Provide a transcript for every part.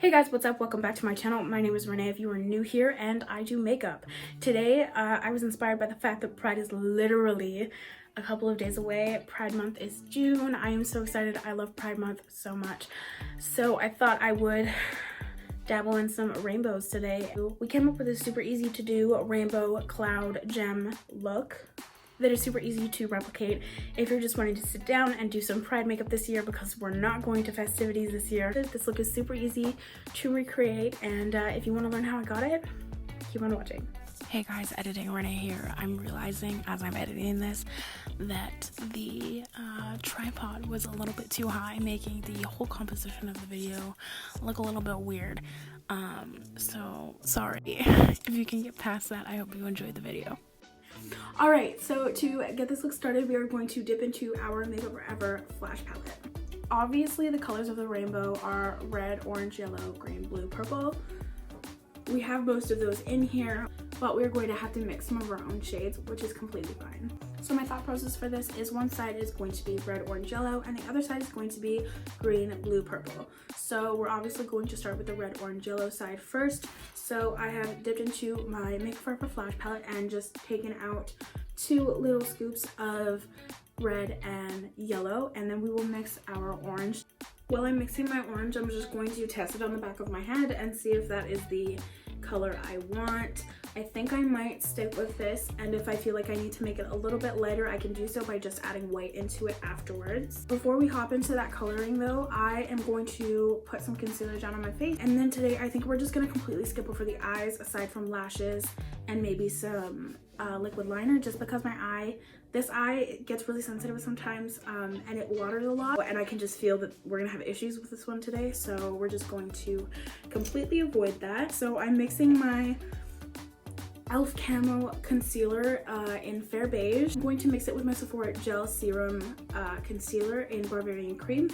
Hey guys, what's up? Welcome back to my channel. My name is Renee if you are new here, and I do makeup. Today, I was inspired by the fact that Pride is literally a couple of days away. Pride Month is June. I am so excited. I love Pride Month so much. So I thought I would dabble in some rainbows today. We came up with a super easy to do rainbow cloud gem look that is super easy to replicate if you're just wanting to sit down and do some Pride makeup this year, because we're not going to festivities this year. This look is super easy to recreate, and if you want to learn how I got it, keep on watching. Hey guys, editing Renee here. I'm realizing as I'm editing this that the tripod was a little bit too high, making the whole composition of the video look a little bit weird. So sorry. If you can get past that, I hope you enjoyed the video. Alright, so to get this look started, we are going to dip into our Makeup Forever Flash Palette. Obviously, the colors of the rainbow are red, orange, yellow, green, blue, purple. We have most of those in here, but we're going to have to mix some of our own shades, which is completely fine. So my thought process for this is one side is going to be red, orange, yellow, and the other side is going to be green, blue, purple. So we're obviously going to start with the red, orange, yellow side first. So I have dipped into my Makeup Forever Flash Palette and just taken out 2 little scoops of red and yellow, and then we will mix our orange. While I'm mixing my orange, I'm just going to test it on the back of my hand and see if that is the color I want. I think I might stick with this, and if I feel like I need to make it a little bit lighter, I can do so by just adding white into it afterwards. Before we hop into that coloring though, I am going to put some concealer down on my face, and then today I think we're just going to completely skip over the eyes aside from lashes and maybe some liquid liner, just because this eye gets really sensitive sometimes and it waters a lot, and I can just feel that we're gonna have issues with this one today, so we're just going to completely avoid that. So I'm mixing my e.l.f. Camo Concealer in Fair Beige. I'm going to mix it with my Sephora Gel Serum Concealer in Barbarian Cream.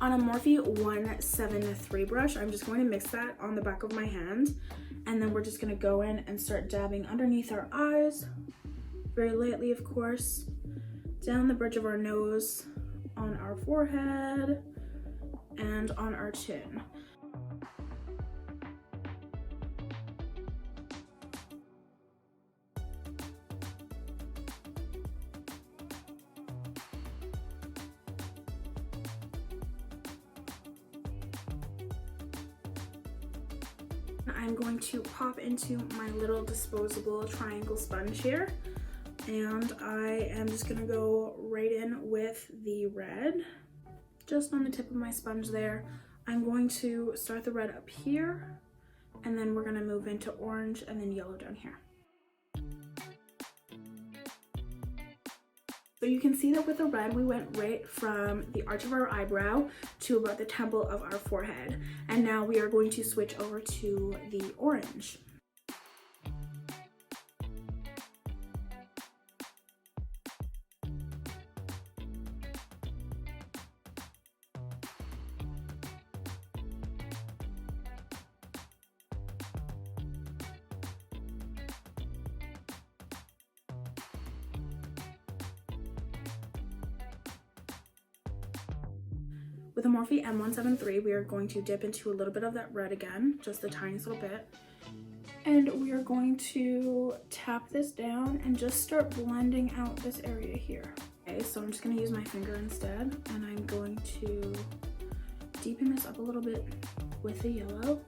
On a Morphe 173 brush, I'm just going to mix that on the back of my hand, and then we're just gonna go in and start dabbing underneath our eyes, very lightly of course, down the bridge of our nose, on our forehead, and on our chin. I'm going to pop into my little disposable triangle sponge here, and I am just gonna go right in with the red, just on the tip of my sponge there. I'm going to start the red up here, and then we're gonna move into orange and then yellow down here. So you can see that with the red, we went right from the arch of our eyebrow to about the temple of our forehead. And now we are going to switch over to the orange. With a Morphe M173, we are going to dip into a little bit of that red again, just the tiniest little bit. And we are going to tap this down and just start blending out this area here. Okay, so I'm just gonna use my finger instead, and I'm going to deepen this up a little bit with the yellow.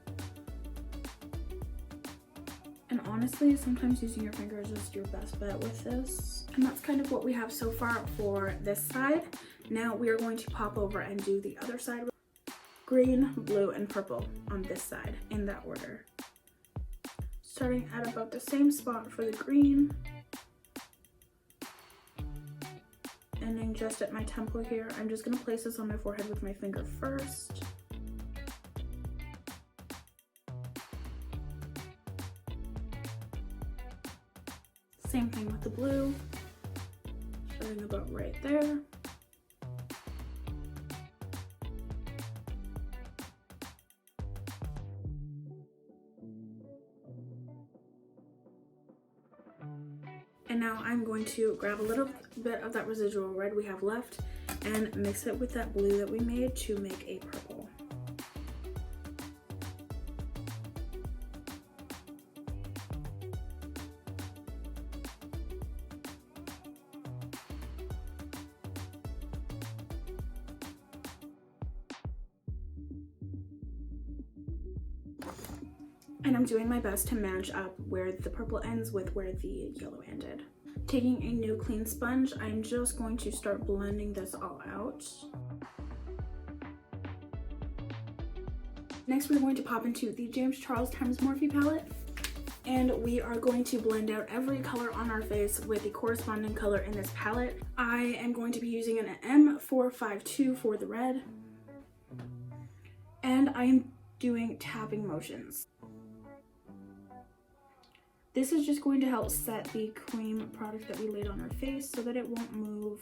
And honestly, sometimes using your finger is just your best bet with this. And that's kind of what we have so far for this side. Now we are going to pop over and do the other side. Green, blue, and purple on this side in that order. Starting at about the same spot for the green. Ending just at my temple here. I'm just gonna place this on my forehead with my finger first. Same thing with the blue, starting about right there. And now I'm going to grab a little bit of that residual red we have left and mix it with that blue that we made to make a purple. And I'm doing my best to match up where the purple ends with where the yellow ended. Taking a new clean sponge, I'm just going to start blending this all out. Next, we're going to pop into the James Charles Times Morphe palette, and we are going to blend out every color on our face with the corresponding color in this palette. I am going to be using an M452 for the red, and I am doing tapping motions. This is just going to help set the cream product that we laid on our face so that it won't move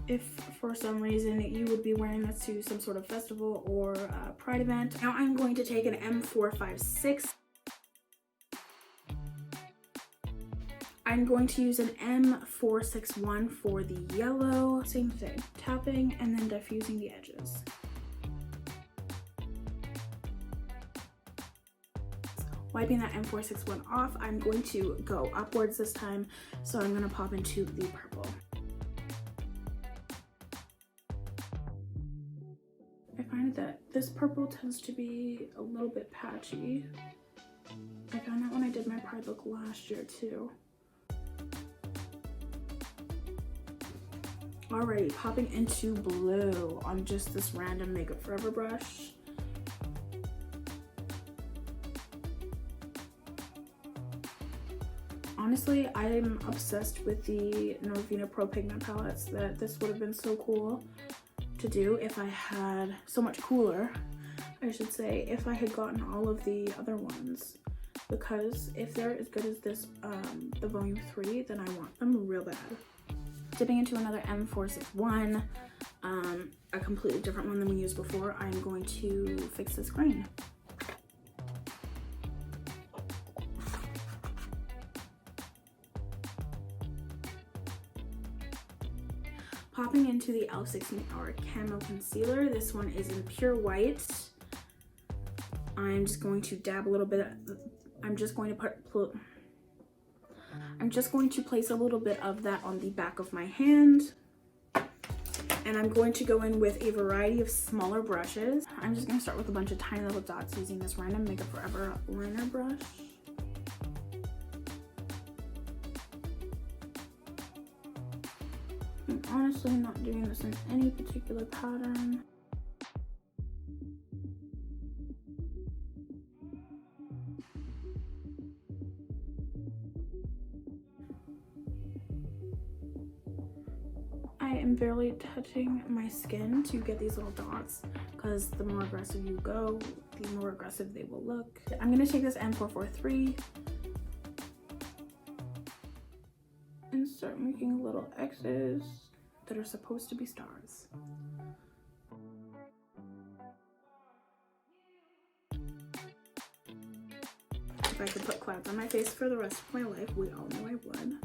if for some reason you would be wearing this to some sort of festival or pride event. Now I'm going to take an M456. I'm going to use an M461 for the yellow. Same thing, tapping and then diffusing the edges. Wiping that M461 off, I'm going to go upwards this time, so I'm going to pop into the purple. I find that this purple tends to be a little bit patchy. I found that when I did my pride look last year too. Alrighty, popping into blue on just this random Makeup Forever brush. Honestly, I'm obsessed with the Norvina Pro Pigment palettes. That this would have been so cool to do if I had, so much cooler, I should say, if I had gotten all of the other ones. Because if they're as good as this, the volume 3, then I want them real bad. Dipping into another M461, a completely different one than we used before, I'm going to fix this grain. Popping into the e.l.f. 16 Hour Camo Concealer. This one is in pure white. I'm just going to dab a little bit. I'm just going to place a little bit of that on the back of my hand. And I'm going to go in with a variety of smaller brushes. I'm just going to start with a bunch of tiny little dots using this random Makeup Forever liner brush. I'm honestly not doing this in any particular pattern. I am barely touching my skin to get these little dots, because the more aggressive you go, the more aggressive they will look. I'm going to take this M443 and start making little X's that are supposed to be stars. If I could put clouds on my face for the rest of my life, we all know I would.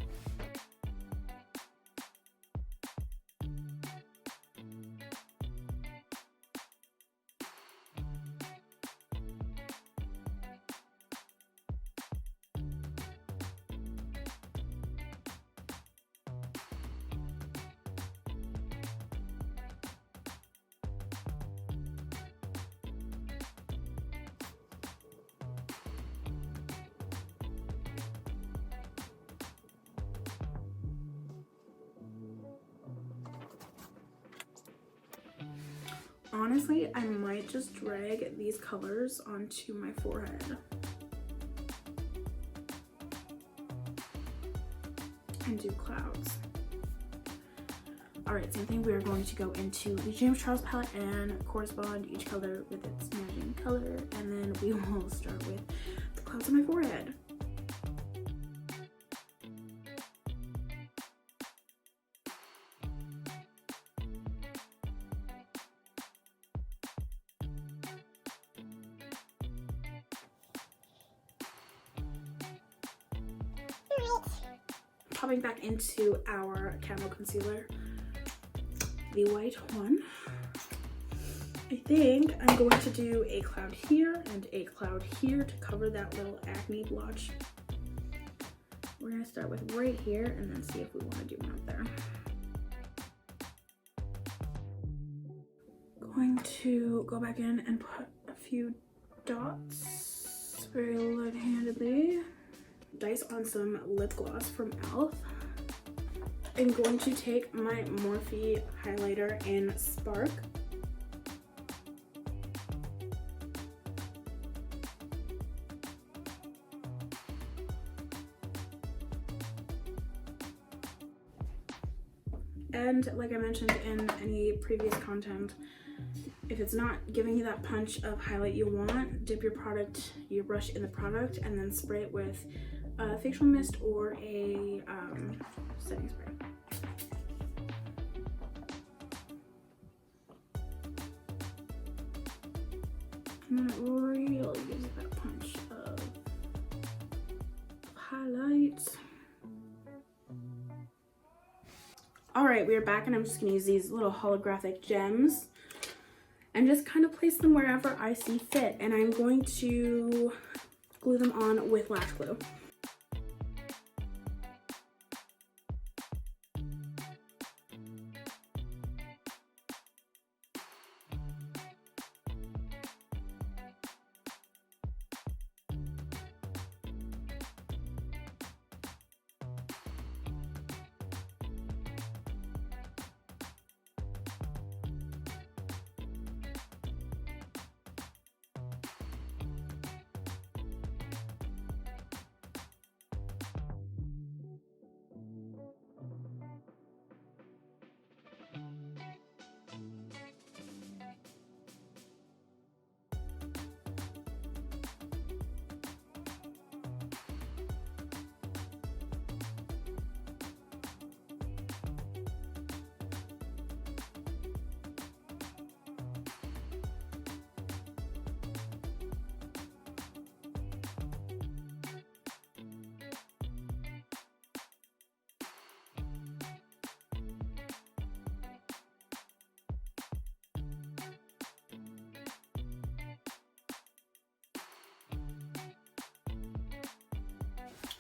Honestly, I might just drag these colors onto my forehead and do clouds. All right, same thing. We are going to go into the James Charles palette and correspond each color with its matching color, and then we will start with the clouds on my forehead. Popping back into our camo concealer, the white one. I think I'm going to do a cloud here and a cloud here to cover that little acne blotch. We're gonna start with right here and then see if we want to do one up there. Going to go back in and put a few dots very light-handedly. Dice on some lip gloss from e.l.f. I'm going to take my Morphe highlighter in Spark. And like I mentioned in any previous content, if it's not giving you that punch of highlight you want, dip your brush in the product and then spray it with a facial mist or a setting spray. And then it really gives it that punch of highlights. All right, we are back, and I'm just gonna use these little holographic gems and just kind of place them wherever I see fit. And I'm going to glue them on with lash glue.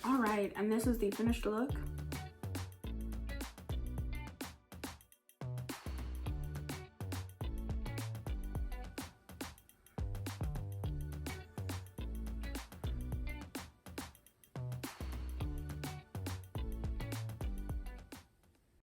All right, and this is the finished look.